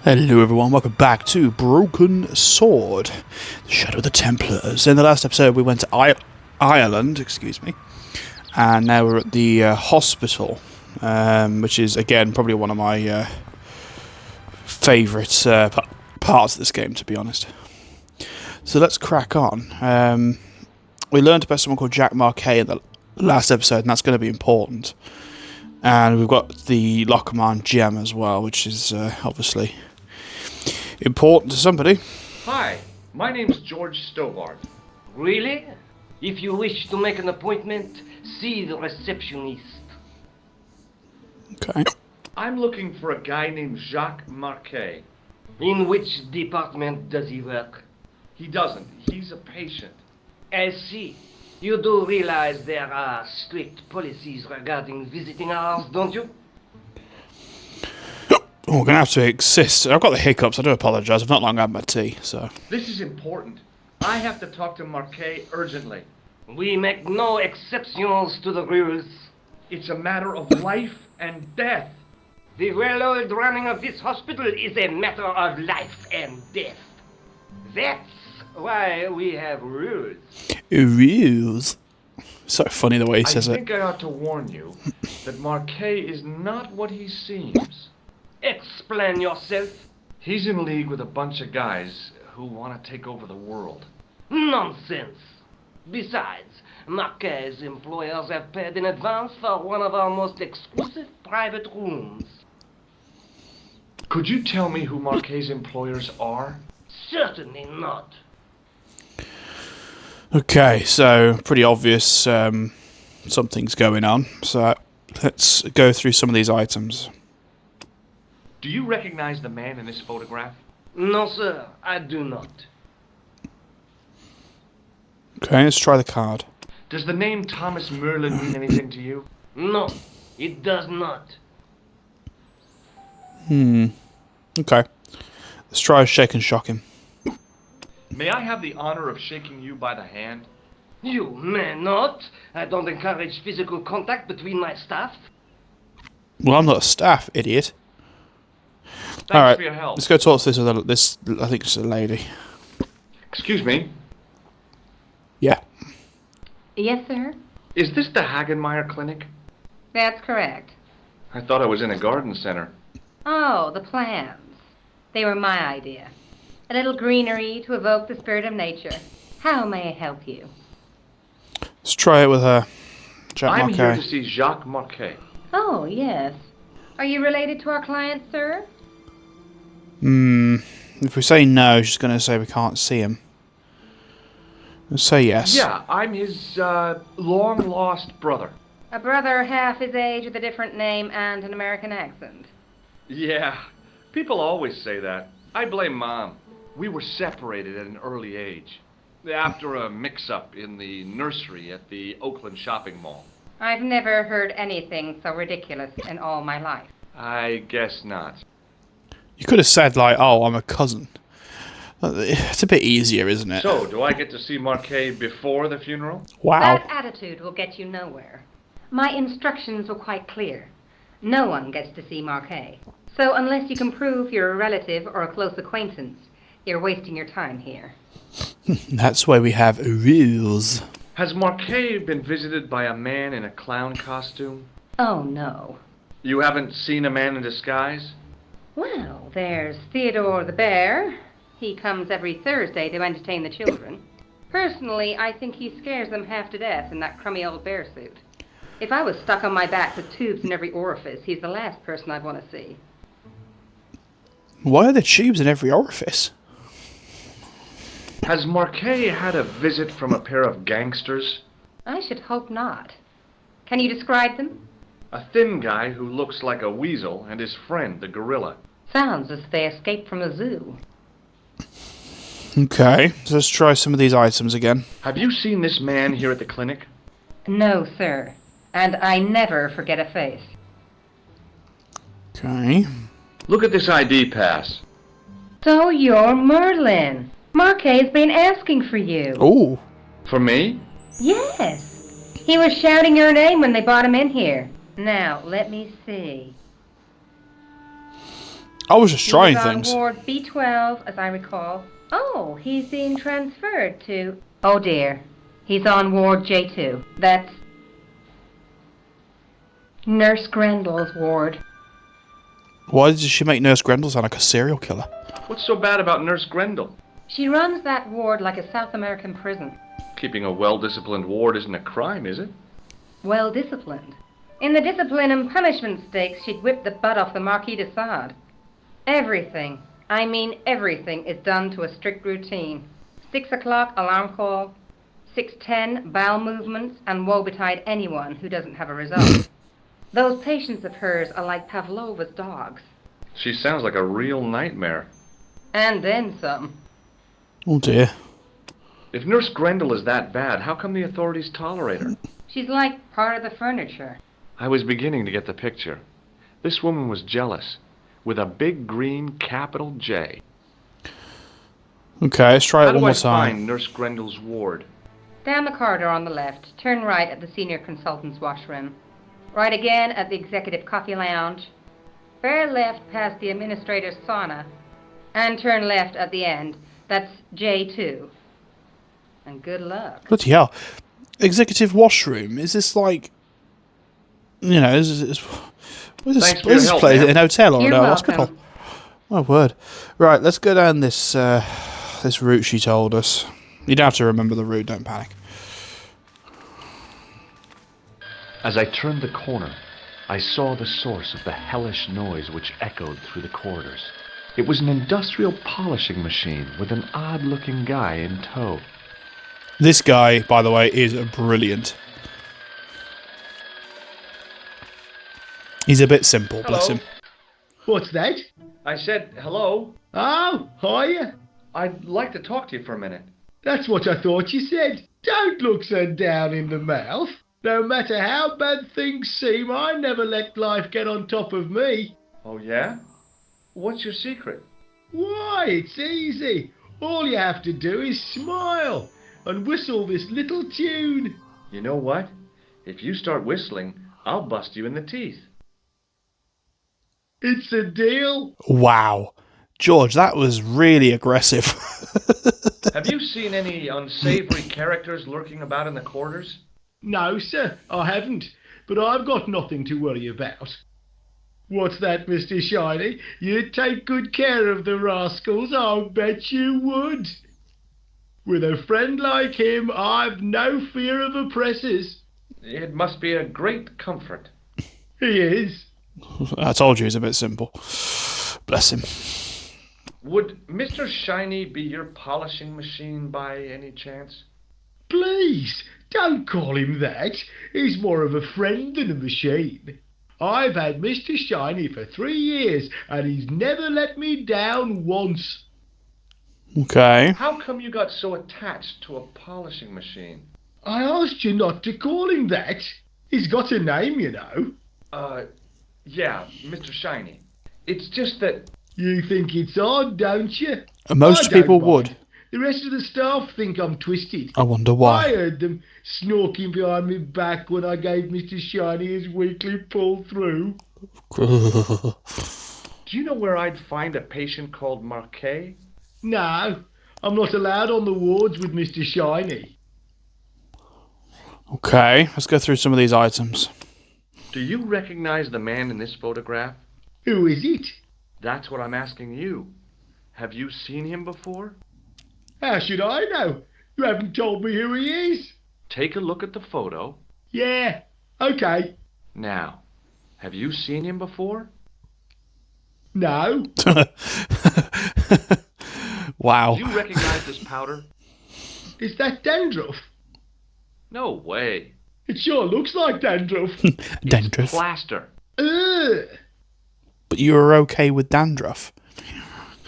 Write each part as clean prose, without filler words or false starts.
Hello everyone, welcome back to Broken Sword, the Shadow of the Templars. In the last episode we went to Ireland, and now we're at the hospital, which is again probably one of my favourite parts of this game, to be honest. So let's crack on. We learned about someone called Jacques Mckay in the last episode, and that's going to be important. And we've got the Lockman gem as well, which is obviously important to somebody. Hi, my name's George Stobbart. Really? If you wish to make an appointment, see the receptionist. Okay. I'm looking for a guy named Jacques Mckay. In which department does he work? He doesn't. He's a patient. I see. You do realize there are strict policies regarding visiting hours, don't you? Oh, we're going to have to insist. I've got the hiccups, I do apologise. I've not long had my tea, so... This is important. I have to talk to Mckay urgently. We make no exceptions to the rules. It's a matter of life and death. The well-oiled running of this hospital is a matter of life and death. That's why we have rules. Rules? So funny the way he says I it. think I ought to warn you that Mckay is not what he seems. Explain yourself. He's in league with a bunch of guys who want to take over the world. Nonsense. Besides, Mckay's employers have paid in advance for one of our most exclusive private rooms. Could you tell me who Mckay's employers are? Certainly not. Okay, so pretty obvious something's going on. So let's go through some of these items. Do you recognize the man in this photograph? No, sir, I do not. Okay, let's try the card. Does the name Thomas Merlin mean anything to you? No, it does not. Okay. Let's try a shake and shock him. May I have the honor of shaking you by the hand? You may not. I don't encourage physical contact between my staff. Well, I'm not a staff, idiot. Thanks Alright, for your help. let's go talk to this, I think it's a lady. Excuse me, Yeah. Yes, sir. is this the Hagenmeier clinic? That's correct. I thought I was in a garden center. Oh, the plants. They were my idea. A little greenery to evoke the spirit of nature. How may I help you? Let's try it with her. Jacques I'm here to Mckay. see Jacques Mckay. Oh, yes. Are you related to our client, sir? If we say no, she's going to say we can't see him. Let's say yes. Yeah, I'm his long-lost brother. A brother half his age with a different name and an American accent. Yeah, people always say that. I blame Mom. We were separated at an early age. After a mix-up in the nursery at the Oakland shopping mall. I've never heard anything so ridiculous in all my life. I guess not. You could have said, like, oh, I'm a cousin. It's a bit easier, isn't it? So, do I get to see Mckay before the funeral? Wow. That attitude will get you nowhere. My instructions were quite clear. No one gets to see Mckay. So unless you can prove you're a relative or a close acquaintance, you're wasting your time here. That's why we have rules. Has Mckay been visited by a man in a clown costume? Oh, no. You haven't seen a man in disguise? Well, there's Theodore the Bear. He comes every Thursday to entertain the children. Personally, I think he scares them half to death in that crummy old bear suit. If I was stuck on my back with tubes in every orifice, he's the last person I'd want to see. Why are there tubes in every orifice? Has Mckay had a visit from a pair of gangsters? I should hope not. Can you describe them? A thin guy who looks like a weasel and his friend, the gorilla. Sounds as if they escaped from a zoo. Okay, so let's try some of these items again. Have you seen this man here at the clinic? No, sir. And I never forget a face. Okay. Look at this ID pass. So you're Merlin. Mckay's been asking for you. Oh. For me? Yes. He was shouting your name when they brought him in here. Now, let me see. I was just He trying was on things. Ward B12, as I recall. Oh, he's being transferred to... Oh dear. He's on Ward J2. That's Nurse Grendel's ward. Why did she make Nurse Grendel sound like a serial killer? What's so bad about Nurse Grendel? She runs that ward like a South American prison. Keeping a well-disciplined ward isn't a crime, is it? Well disciplined. In the discipline and punishment stakes, she'd whip the butt off the Marquis de Sade. Everything, I mean everything, is done to a strict routine. 6 o'clock alarm call, 6:10 bowel movements, and woe betide anyone who doesn't have a result. Those patients of hers are like Pavlova's dogs. She sounds like a real nightmare. And then some. Oh dear. If Nurse Grendel is that bad, how come the authorities tolerate her? She's like part of the furniture. I was beginning to get the picture. This woman was jealous, with a big green capital J. Okay, let's try How it do one I more time. find Nurse Grendel's ward? Down the corridor on the left, turn right at the senior consultant's washroom. Right again at the executive coffee lounge. Bear left past the administrator's sauna. And turn left at the end. That's J2. And good luck. Bloody hell. Executive washroom? Is this like... You know, what is Thanks for this your help, place? ma'am. An hotel or You're a welcome. hospital? My word. Right, let's go down this this route she told us. You don't have to remember the route, don't panic. As I turned the corner, I saw the source of the hellish noise which echoed through the corridors. It was an industrial polishing machine with an odd-looking guy in tow. This guy, by the way, is brilliant. He's a bit simple, bless him. What's that? I said hello. Oh, hiya. I'd like to talk to you for a minute. That's what I thought you said. Don't look so down in the mouth. No matter how bad things seem, I never let life get on top of me. Oh, yeah? What's your secret? Why, it's easy. All you have to do is smile and whistle this little tune. You know what? If you start whistling, I'll bust you in the teeth. It's a deal. Wow. George, that was really aggressive. Have you seen any unsavory characters lurking about in the quarters? No, sir, I haven't. But I've got nothing to worry about. What's that, Mr. Shiny? You'd take good care of the rascals, I'll bet you would. With a friend like him, I've no fear of oppressors. It must be a great comfort. He is. I told you he's a bit simple. Bless him. Would Mr. Shiny be your polishing machine by any chance? Please, don't call him that. He's more of a friend than a machine. I've had Mr. Shiny for 3 years, and he's never let me down once. Okay. How come you got so attached to a polishing machine? I asked you not to call him that. He's got a name, you know. Yeah, Mr. Shiny. It's just that... You think it's odd, don't you? Most I don't people mind. would. The rest of the staff think I'm twisted. I wonder I why. heard them snorking behind my back when I gave Mr. Shiny his weekly pull-through. Do you know where I'd find a patient called Mckay? No, I'm not allowed on the wards with Mr. Shiny. Okay, let's go through some of these items. Do you recognize the man in this photograph? Who is it? That's what I'm asking you. Have you seen him before? How should I know? You haven't told me who he is. Take a look at the photo. Yeah, okay. Now, have you seen him before? No. Wow. Do you recognize this powder? Is that dandruff? No way. It sure looks like dandruff. Dandruff. It's plaster. Ugh. But you were okay with dandruff.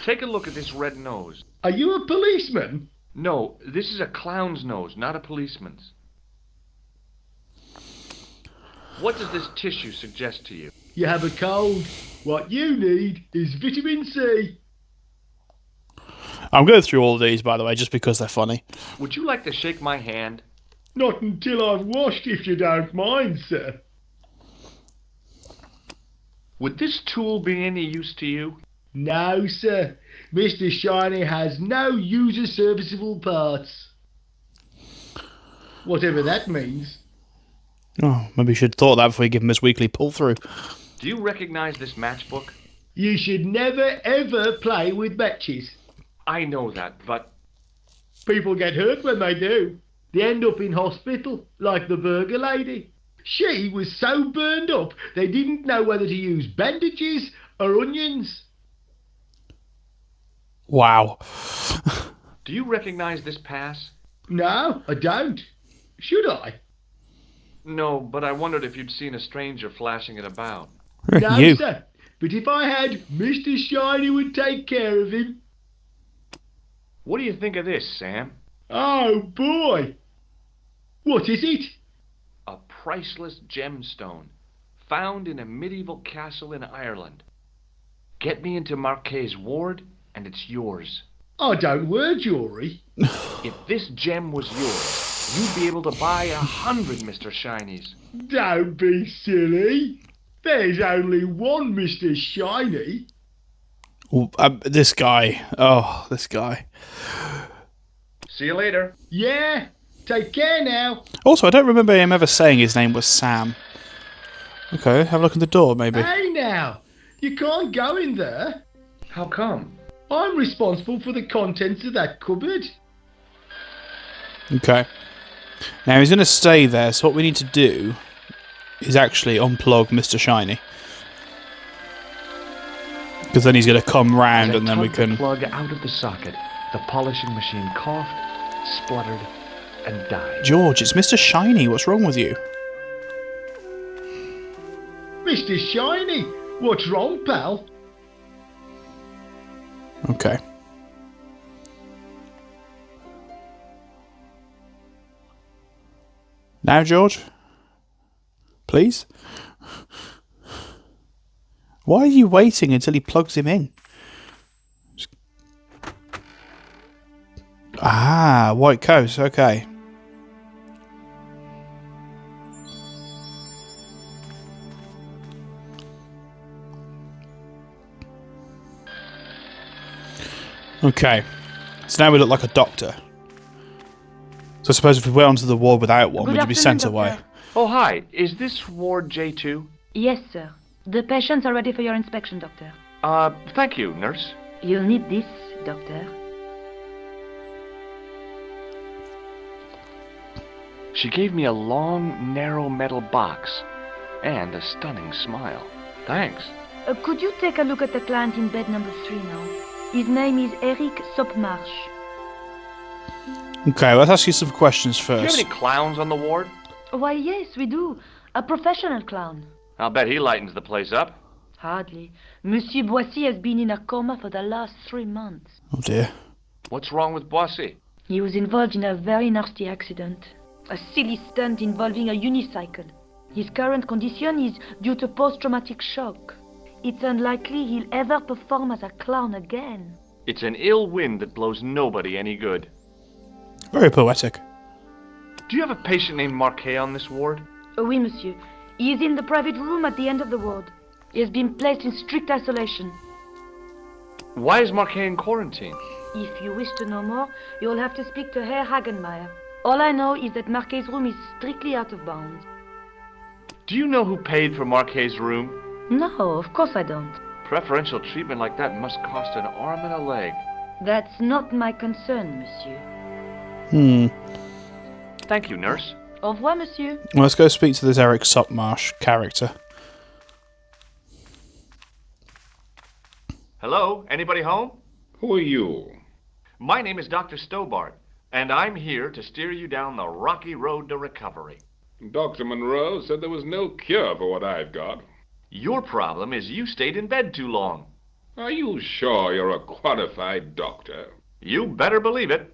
Take a look at this red nose. Are you a policeman? No, this is a clown's nose, not a policeman's. What does this tissue suggest to you? You have a cold. What you need is vitamin C. I'm going through all these, by the way, just because they're funny. Would you like to shake my hand? Not until I've washed, if you don't mind, sir. Would this tool be any use to you? No, sir. Mr. Shiny has no user-serviceable parts. Whatever that means. Oh, maybe you should have thought that before you give him his weekly pull-through. Do you recognize this matchbook? You should never, ever play with matches. I know that, but People get hurt when they do. They end up in hospital, like the burger lady. She was so burned up, they didn't know whether to use bandages or onions. Wow. do you recognize this pass? No, I don't. Should I? No, but I wondered if you'd seen a stranger flashing it about. No, You. sir. But if I had, Mr. Shiny would take care of him. What do you think of this, Sam? Oh, boy. What is it? A priceless gemstone, found in a medieval castle in Ireland. Get me into Marquet's ward, and it's yours. I don't wear jewellery. If this gem was yours, you'd be able to buy 100 Mr. Shinies. Don't be silly. There's only one Mr. Shiny. This guy. Oh, this guy. See you later. Yeah, take care now. Also, I don't remember him ever saying his name was Sam. Okay, have a look at the door, maybe. Hey now, you can't go in there. How come? I'm responsible for the contents of that cupboard. Okay. Now, he's going to stay there, so what we need to do is actually unplug Mr. Shiny. Because then he's going to come round and then we can... the plug out of the socket. The polishing machine coughed, spluttered, and died. George, it's Mr. Shiny. What's wrong with you? Mr. Shiny, what's wrong, pal? Okay. Now, George? Please? Why are you waiting until he plugs him in? Ah, white coat, okay. Okay, so now we look like a doctor. So I suppose if we went onto the ward without one, would you be sent away? Oh, hi. Is this Ward J2? Yes, sir. The patients are ready for your inspection, doctor. Thank you, nurse. You'll need this, doctor. She gave me a long, narrow metal box and a stunning smile. Thanks. Could you take a look at the client in bed number 3 now? His name is Eric Sopmarsh. Okay, let's ask you some questions Do you have first. any clowns on the ward? Why, yes, we do. A professional clown. I'll bet he lightens the place up. Hardly. Monsieur Boissy has been in a coma for the last 3 months. Oh dear. What's wrong with Boissy? He was involved in a very nasty accident. A silly stunt involving a unicycle. His current condition is due to post-traumatic shock. It's unlikely he'll ever perform as a clown again. It's an ill wind that blows nobody any good. Very poetic. Do you have a patient named Marquet on this ward? Oui, monsieur. He is in the private room at the end of the ward. He has been placed in strict isolation. Why is Marquet in quarantine? If you wish to know more, you'll have to speak to Herr Hagenmeier. All I know is that Marquet's room is strictly out of bounds. Do you know who paid for Marquet's room? No, of course I don't. Preferential treatment like that must cost an arm and a leg. That's not my concern, monsieur. Thank you, nurse. Au revoir, monsieur. Well, let's go speak to this Eric Sopmarsh character. Hello? Anybody home? Who are you? My name is Dr. Stobart, and I'm here to steer you down the rocky road to recovery. Dr. Monroe said there was no cure for what I've got. Your problem is you stayed in bed too long. Are you sure you're a qualified doctor? You better believe it.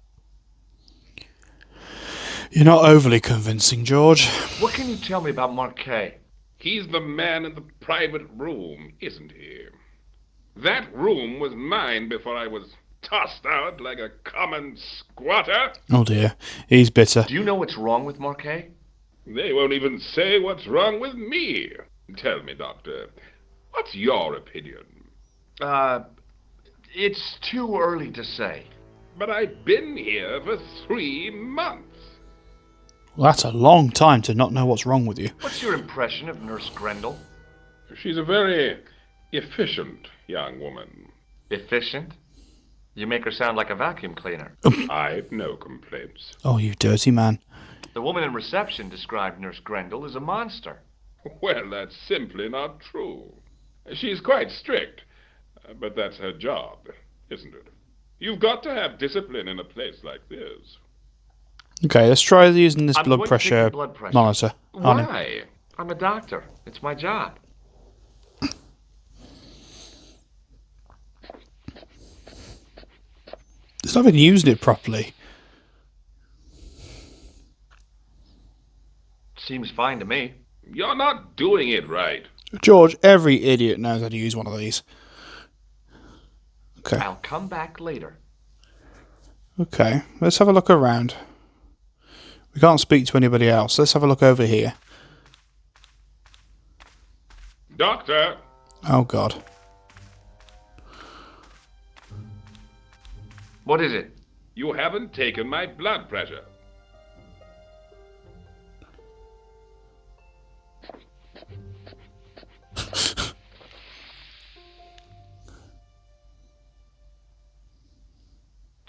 You're not overly convincing, George. What can you tell me about Marquet? He's the man in the private room, isn't he? That room was mine before I was tossed out like a common squatter. Oh dear, he's bitter. Do you know what's wrong with Marquet? They won't even say what's wrong with me. Tell me, Doctor, what's your opinion? It's too early to say. But I've been here for 3 months. Well, that's a long time to not know what's wrong with you. What's your impression of Nurse Grendel? She's a very efficient young woman. Efficient? You make her sound like a vacuum cleaner. I've no complaints. Oh, you dirty man. The woman in reception described Nurse Grendel as a monster. Well, that's simply not true. She's quite strict, but that's her job, isn't it? You've got to have discipline in a place like this. Okay, let's try using this I'm blood going to take pressure your blood pressure. monitor on him. Why? I'm a doctor. It's my job. He's not even using it properly. Seems fine to me. You're not doing it right. George, every idiot knows how to use one of these. Okay. I'll come back later. Okay, let's have a look around. We can't speak to anybody else. Let's have a look over here. Doctor! Oh, God. What is it? You haven't taken my blood pressure.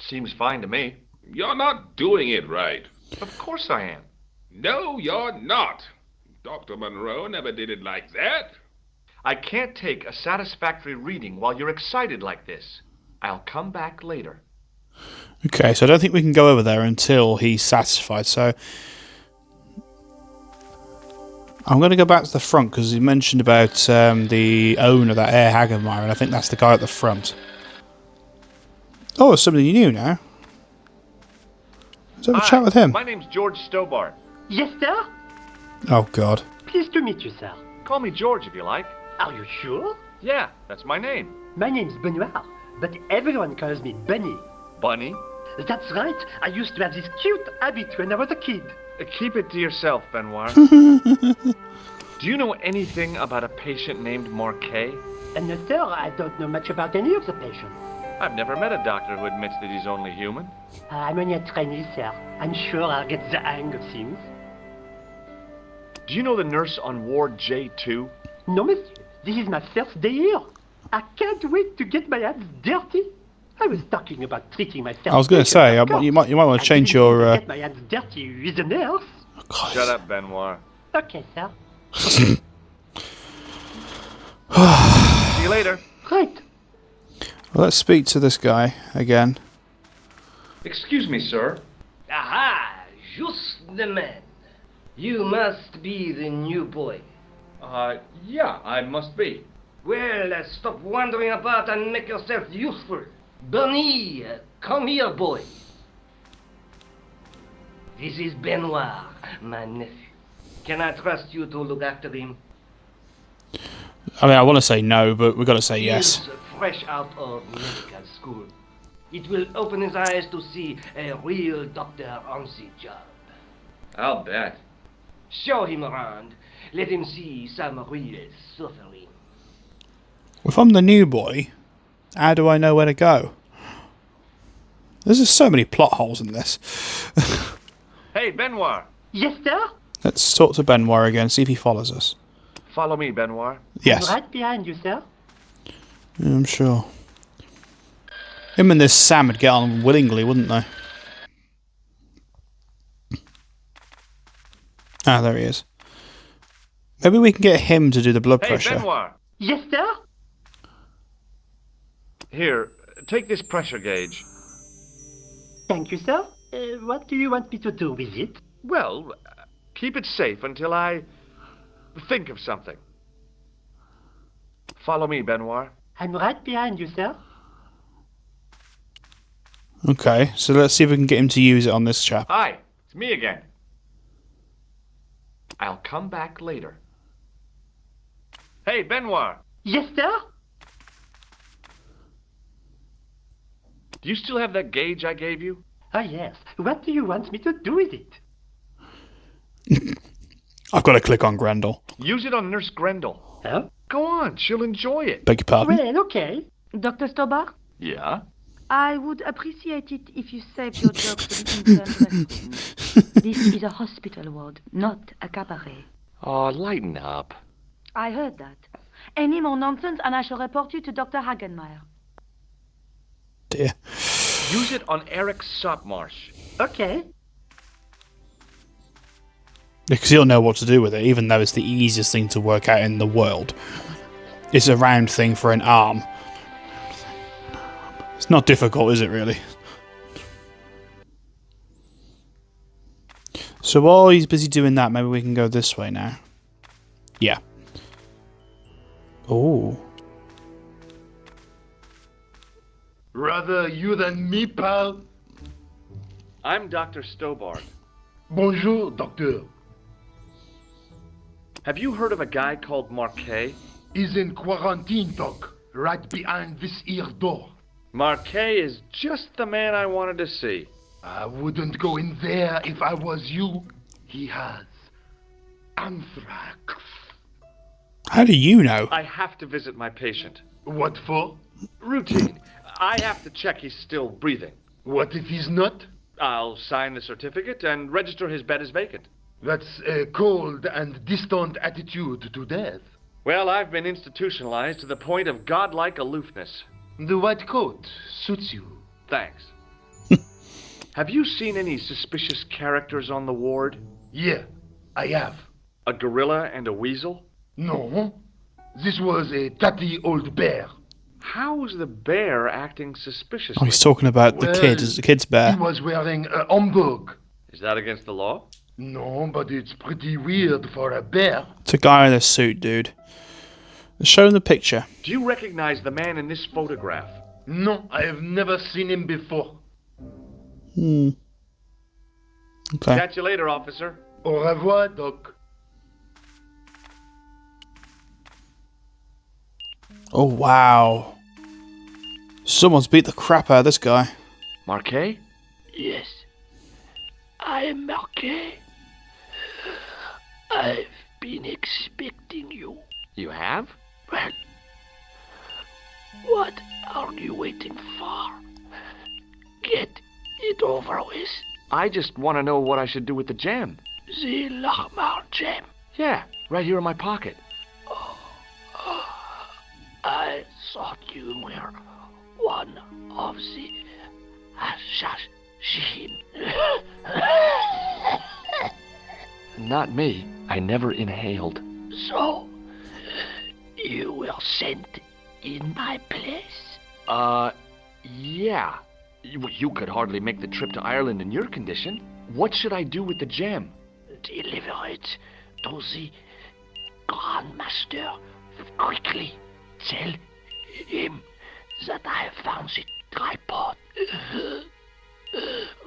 Seems fine to me. You're not doing it right. Of course I am. No, you're not. Dr. Monroe never did it like that. I can't take a satisfactory reading while you're excited like this. I'll come back later. Okay, so I don't think we can go over there until he's satisfied, so... I'm going to go back to the front, because he mentioned about the owner, that Herr Hagenmeier, and I think that's the guy at the front. Oh, it's somebody new now. Let's have a chat with him. My name's George Stobbart. Yes, sir? Oh, God. Pleased to meet you, sir. Call me George if you like. Are you sure? Yeah, that's my name. My name's Benoit, but everyone calls me Bunny. Bunny? That's right. I used to have this cute habit when I was a kid. Keep it to yourself, Benoit. Do you know anything about a patient named Mckay? And no, sir, I don't know much about any of the patients. I've never met a doctor who admits that he's only human. I'm only a trainee, sir. I'm sure I'll get the hang of things. Do you know the nurse on Ward J2? No, monsieur. This is my first day here. I can't wait to get my hands dirty. I was talking about treating myself. I was going to say, you might want to change your... Get my hands dirty with a nurse. Shut up, Benoit. Okay, sir. See you later. Right. Well, let's speak to this guy again. Excuse me, sir. Aha! Just the man. You must be the new boy. Yeah, I must be. Well, stop wandering about and make yourself useful. Bunny, come here, boy. This is Benoit, my nephew. Can I trust you to look after him? I mean, I want to say no, but we've got to say yes. He's fresh out of medical school. It will open his eyes to see a real doctor on the job. I'll bet. Show him around. Let him see some real suffering. If I'm the new boy, how do I know where to go? There's just so many plot holes in this. Hey, Benoit. Yes, sir? Let's talk to Benoit again, see if he follows us. Follow me, Benoit. Yes. I'm right behind you, sir. Yeah, I'm sure. Him and this Sam would get on willingly, wouldn't they? Ah, there he is. Maybe we can get him to do the blood Hey, pressure. Benoit. Yes, sir? Here, take this pressure gauge. Thank you, sir. What do you want me to do with it? Well, keep it safe until I think of something. Follow me, Benoit. I'm right behind you, sir. Okay, so let's see if we can get him to use it on this chap. Hi, it's me again. I'll come back later. Hey, Benoit. Yes, sir? Do you still have that gauge I gave you? Oh, yes. What do you want me to do with it? I've got to click on Grendel. Use it on Nurse Grendel. Huh? Go on, she'll enjoy it. Beg your pardon? Well, okay. Dr. Stobart, Yeah? I would appreciate it if you saved your jokes for the intern restroom. This is a hospital ward, not a cabaret. Oh, lighten up. I heard that. Any more nonsense and I shall report you to Dr. Hagenmeier. Dear. Use it on Eric Sopmarsh. Okay. Because he'll know what to do with it, even though it's the easiest thing to work out in the world. It's a round thing for an arm. It's not difficult, is it, really? So while he's busy doing that, maybe we can go this way now. Yeah. Oh. Rather you than me, pal. I'm Dr. Stobart. Bonjour, doctor. Have you heard of a guy called Mckay? He's in quarantine, doc. Right behind this here door. Mckay is just the man I wanted to see. I wouldn't go in there if I was you. He has anthrax. How do you know? I have to visit my patient. What for? Routine. I have to check he's still breathing. What if he's not? I'll sign the certificate and register his bed as vacant. That's a cold and distant attitude to death. Well, I've been institutionalized to the point of godlike aloofness. The white coat suits you. Thanks. Have you seen any suspicious characters on the ward? Yeah, I have. A gorilla and a weasel? No, this was a tatty old bear. How's the bear acting suspiciously? Oh, he's talking about the kid. It's the kid's bear. He was wearing a homburg. Is that against the law? No, but it's pretty weird for a bear. It's a guy in a suit, dude. Show him the picture. Do you recognize the man in this photograph? No, I have never seen him before. Okay. Catch you later, officer. Au revoir, doc. Oh, wow. Someone's beat the crap out of this guy. Mckay? Yes, I am Mckay. I've been expecting you. You have? Well, what are you waiting for? Get it over with. I just want to know what I should do with the gem. The Lachmar gem. Yeah, right here in my pocket. I thought you were one of the assassins. Not me. I never inhaled. So, you were sent in my place? Yeah. You could hardly make the trip to Ireland in your condition. What should I do with the gem? Deliver it to the Grand Master quickly. Tell him that I have found the tripod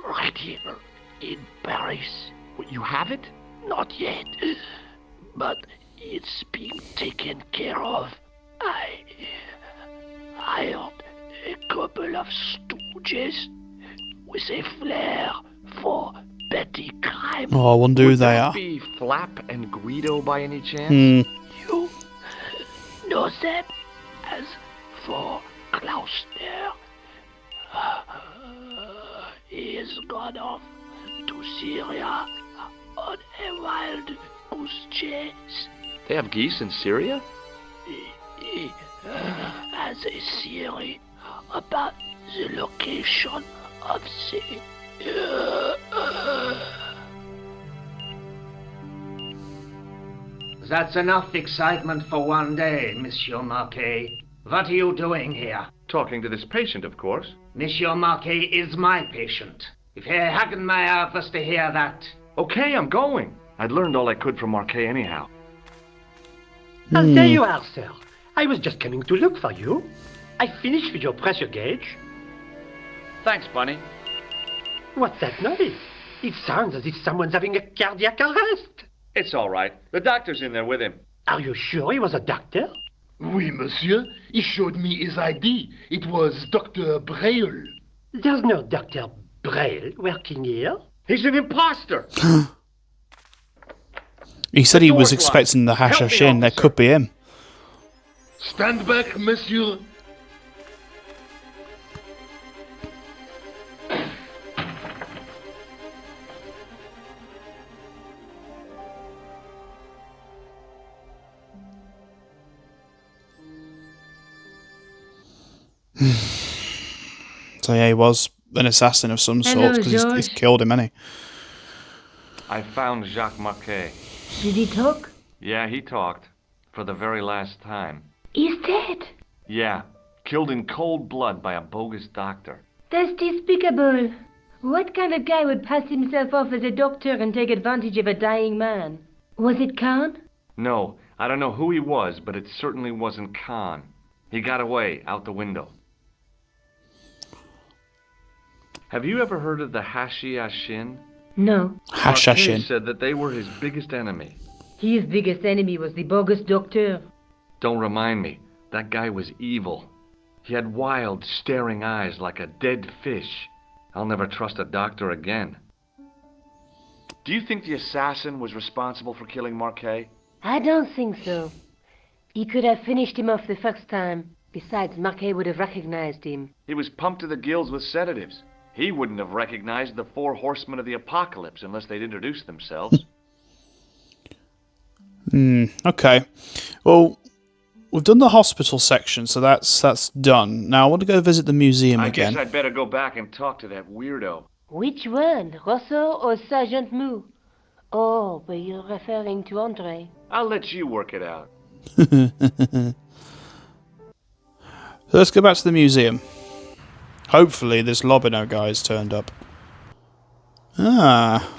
right here in Paris. What, you have it? Not yet, but it's being taken care of. I hired a couple of stooges with a flair for petty crime. Oh, I wonder who Would they that are. be Flap and Guido by any chance? Hmm. You know them. As for Klausner, he has gone off to Syria on a wild goose chase. They have geese in Syria? He has a theory about the location of the... That's enough excitement for one day, Monsieur Mckay. What are you doing here? Talking to this patient, of course. Monsieur Mckay is my patient. If Herr Hagenmeier was to hear that... Okay, I'm going. I'd learned all I could from Mckay anyhow. Oh, there you are, sir. I was just coming to look for you. I finished with your pressure gauge. Thanks, Bunny. What's that noise? It sounds as if someone's having a cardiac arrest. It's all right. The doctor's in there with him. Are you sure he was a doctor? Oui, monsieur. He showed me his ID. It was Dr. Braille. There's no Dr. Braille working here. He's an imposter. He said he was door's expecting the locked. Help me, Hashashin. That officer. could be him. Stand back, monsieur. So yeah, he was an assassin of some Hello, sort because he's George. killed him, hasn't I found Jacques Mckay. Did he talk? Yeah, he talked. For the very last time. He's dead. Yeah, killed in cold blood by a bogus doctor. That's despicable. What kind of guy would pass himself off as a doctor and take advantage of a dying man? Was it Khan? No, I don't know who he was, but it certainly wasn't Khan. He got away, out the window. Have you ever heard of the Hashiashin? No. he? Hashashin. Mckay said that they were his biggest enemy. His biggest enemy was the bogus doctor. Don't remind me. That guy was evil. He had wild, staring eyes like a dead fish. I'll never trust a doctor again. Do you think the assassin was responsible for killing Mckay? I don't think so. He could have finished him off the first time. Besides, Mckay would have recognized him. He was pumped to the gills with sedatives. He wouldn't have recognized the 4 horsemen of the apocalypse unless they'd introduced themselves. Okay. Well, we've done the hospital section, so that's done. Now I want to go visit the museum I again. guess I'd better go back and talk to that weirdo. Which one, Rosso or Sergeant Mou? Oh, but you're referring to Andre. I'll let you work it out. So let's go back to the museum. Hopefully this Lobino guy's turned up. Ah.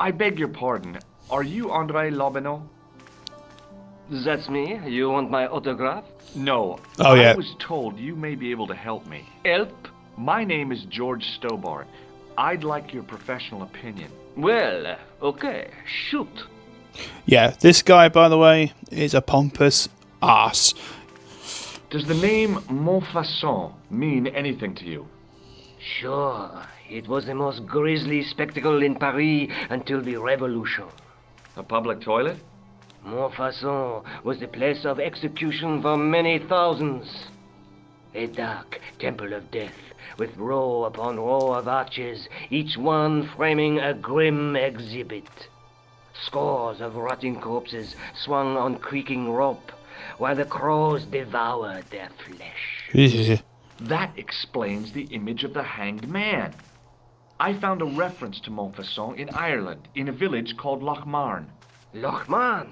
I beg your pardon. Are you Andre Lobino? That's me. You want my autograph? No. Oh, yeah. I was told you may be able to help me. Help? My name is George Stobbart. I'd like your professional opinion. Well, okay. Shoot. Yeah, this guy, by the way, is a pompous ass. Does the name Montfaucon mean anything to you? Sure. It was the most grisly spectacle in Paris until the Revolution. A public toilet? Montfaucon was the place of execution for many thousands. A dark temple of death, with row upon row of arches, each one framing a grim exhibit. Scores of rotting corpses swung on creaking rope, while the crows devoured their flesh. That explains the image of the hanged man. I found a reference to Montfaucon in Ireland, in a village called Lochmarn. Lochmarn.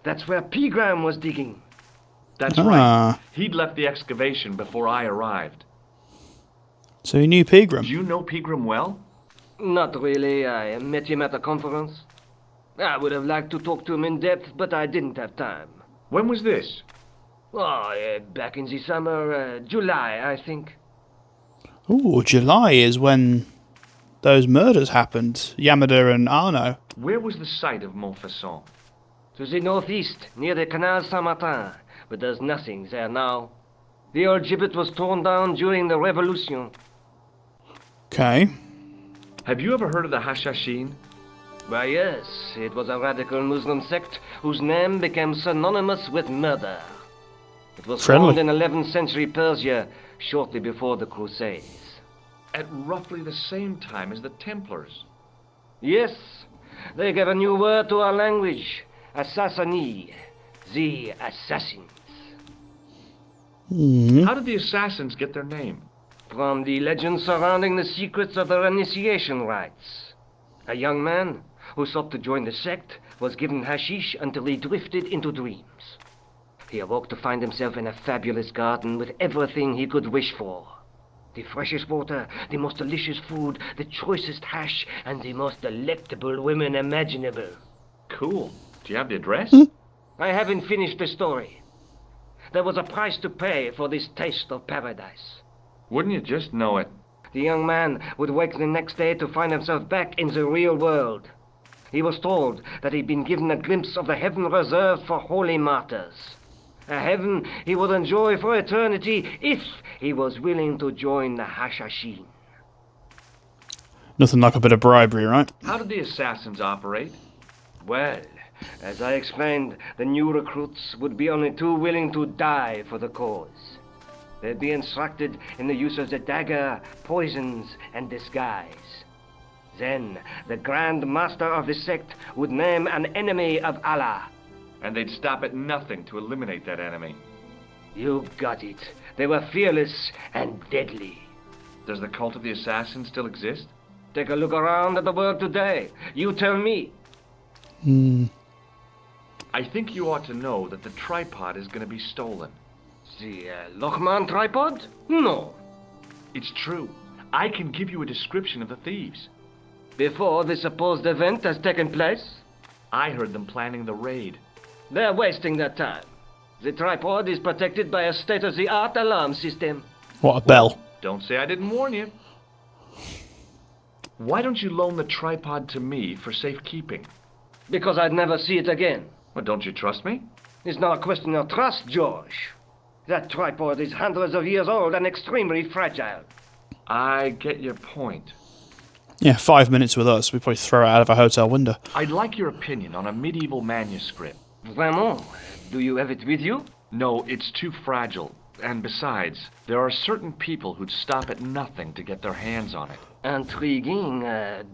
That's where Pegram was digging. That's right. He'd left the excavation before I arrived. So you knew Pegram? Do you know Pegram well? Not really. I met him at a conference. I would have liked to talk to him in depth, but I didn't have time. When was this? Oh, back in the summer, July, I think. Ooh, July is when those murders happened. Yamada and Arno. Where was the site of Montfaucon? To the northeast, near the Canal Saint-Martin, but there's nothing there now. The old gibbet was torn down during the Revolution. Okay. Have you ever heard of the Hashashin? Why, yes, it was a radical Muslim sect whose name became synonymous with murder. It was formed in 11th century Persia, shortly before the Crusades. At roughly the same time as the Templars. Yes, they gave a new word to our language. Assassini, the assassins. How did the assassins get their name? From the legends surrounding the secrets of their initiation rites. A young man who sought to join the sect was given hashish until he drifted into dreams. He awoke to find himself in a fabulous garden with everything he could wish for. The freshest water, the most delicious food, the choicest hash, and the most delectable women imaginable. Cool. Do you have the address? I haven't finished the story. There was a price to pay for this taste of paradise. Wouldn't you just know it? The young man would wake the next day to find himself back in the real world. He was told that he'd been given a glimpse of the heaven reserved for holy martyrs. A heaven he would enjoy for eternity if he was willing to join the Hashashin. Nothing like a bit of bribery, right? How did the assassins operate? Well, as I explained, the new recruits would be only too willing to die for the cause. They'd be instructed in the use of the dagger, poisons, and disguise. Then, the Grand Master of the sect would name an enemy of Allah. And they'd stop at nothing to eliminate that enemy. You got it. They were fearless and deadly. Does the cult of the assassin still exist? Take a look around at the world today. You tell me. I think you ought to know that the tripod is going to be stolen. The Lochman tripod? No. It's true. I can give you a description of the thieves. Before the supposed event has taken place? I heard them planning the raid. They're wasting their time. The tripod is protected by a state-of-the-art alarm system. What a bell. Don't say I didn't warn you. Why don't you loan the tripod to me for safekeeping? Because I'd never see it again. Well, don't you trust me? It's not a question of trust, George. That tripod is hundreds of years old and extremely fragile. I get your point. Yeah, 5 minutes with us. We'd probably throw it out of a hotel window. I'd like your opinion on a medieval manuscript. Vraiment? Do you have it with you? No, it's too fragile. And besides, there are certain people who'd stop at nothing to get their hands on it. Intriguing.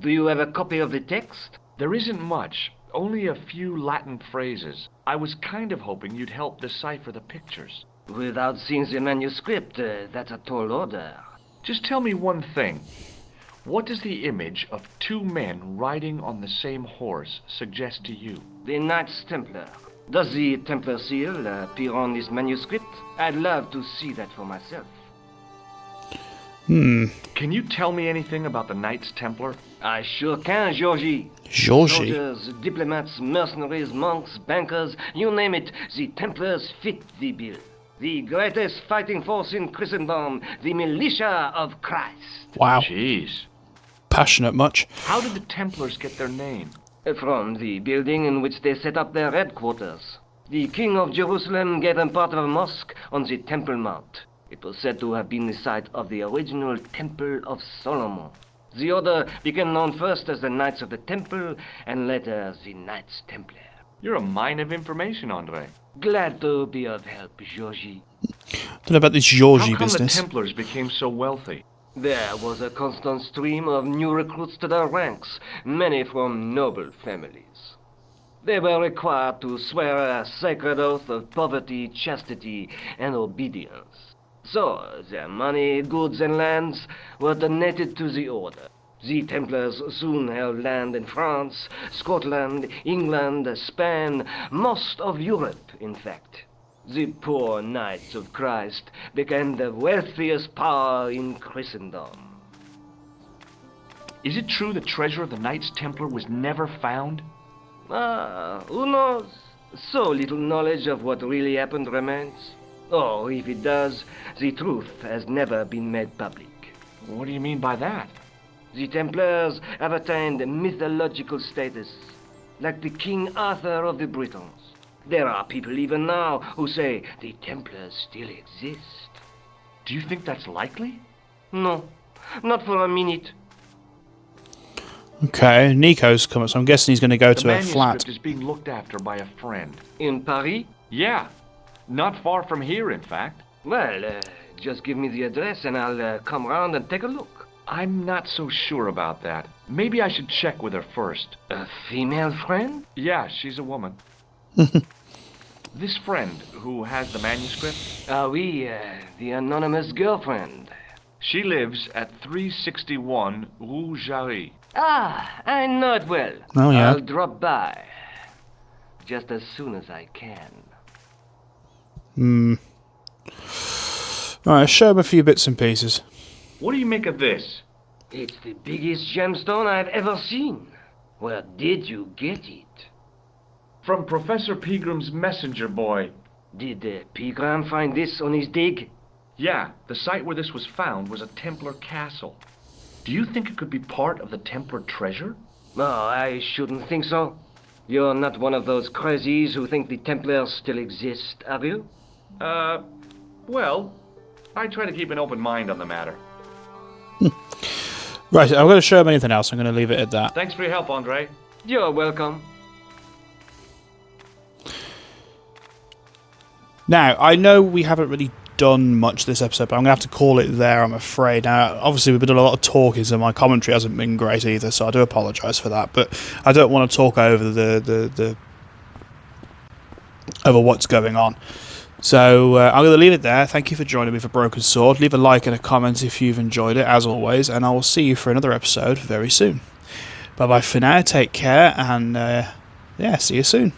Do you have a copy of the text? There isn't much. Only a few Latin phrases. I was kind of hoping you'd help decipher the pictures. Without seeing the manuscript, that's a tall order. Just tell me one thing. What does the image of two men riding on the same horse suggest to you? The Knights Templar. Does the Templar seal appear on this manuscript? I'd love to see that for myself. Can you tell me anything about the Knights Templar? I sure can, Georgie. Georgie? Soldiers, diplomats, mercenaries, monks, bankers, you name it, the Templars fit the bill. The greatest fighting force in Christendom, the militia of Christ. Wow. Jeez. Passionate much. How did the Templars get their name? From the building in which they set up their headquarters. The King of Jerusalem gave them part of a mosque on the Temple Mount. It was said to have been the site of the original Temple of Solomon. The order became known first as the Knights of the Temple, and later the Knights Templar. You're a mine of information, Andre. Glad to be of help, Georgie. Don't know about this Georgie How come business. the Templars became so wealthy? There was a constant stream of new recruits to their ranks, many from noble families. They were required to swear a sacred oath of poverty, chastity, and obedience. So, their money, goods, and lands were donated to the order. The Templars soon held land in France, Scotland, England, Spain, most of Europe, in fact. The poor Knights of Christ became the wealthiest power in Christendom. Is it true the treasure of the Knights Templar was never found? Who knows? So little knowledge of what really happened remains. Or, if it does, the truth has never been made public. What do you mean by that? The Templars have attained mythological status, like the King Arthur of the Britons. There are people even now who say the Templars still exist. Do you think that's likely? No, not for a minute. Okay, Nico's coming, so I'm guessing he's going to go to a The flat. manuscript is being looked after by a friend. In Paris? Yeah, not far from here, in fact. Well, just give me the address and I'll come round and take a look. I'm not so sure about that. Maybe I should check with her first. A female friend? Yeah, she's a woman. This friend who has the manuscript? Oui, the anonymous girlfriend. She lives at 361 Rue Jarry. Ah, I know it well. Oh, yeah. I'll drop by. Just as soon as I can. Alright, show him a few bits and pieces. What do you make of this? It's the biggest gemstone I've ever seen. Where did you get it? From Professor Pegram's messenger boy. Did Pegram find this on his dig? Yeah, the site where this was found was a Templar castle. Do you think it could be part of the Templar treasure? Oh, I shouldn't think so. You're not one of those crazies who think the Templars still exist, are you? Well, I try to keep an open mind on the matter. Right, I'm going to show him anything else. I'm going to leave it at that. Thanks for your help, Andre. You're welcome. Now, I know we haven't really done much this episode, but I'm going to have to call it there, I'm afraid. Now, obviously, we've been doing a lot of talking, so my commentary hasn't been great either, so I do apologise for that. But I don't want to talk over over what's going on. So I'm going to leave it there. Thank you for joining me for Broken Sword. Leave a like and a comment if you've enjoyed it, as always, and I will see you for another episode very soon. Bye bye for now. Take care, and see you soon.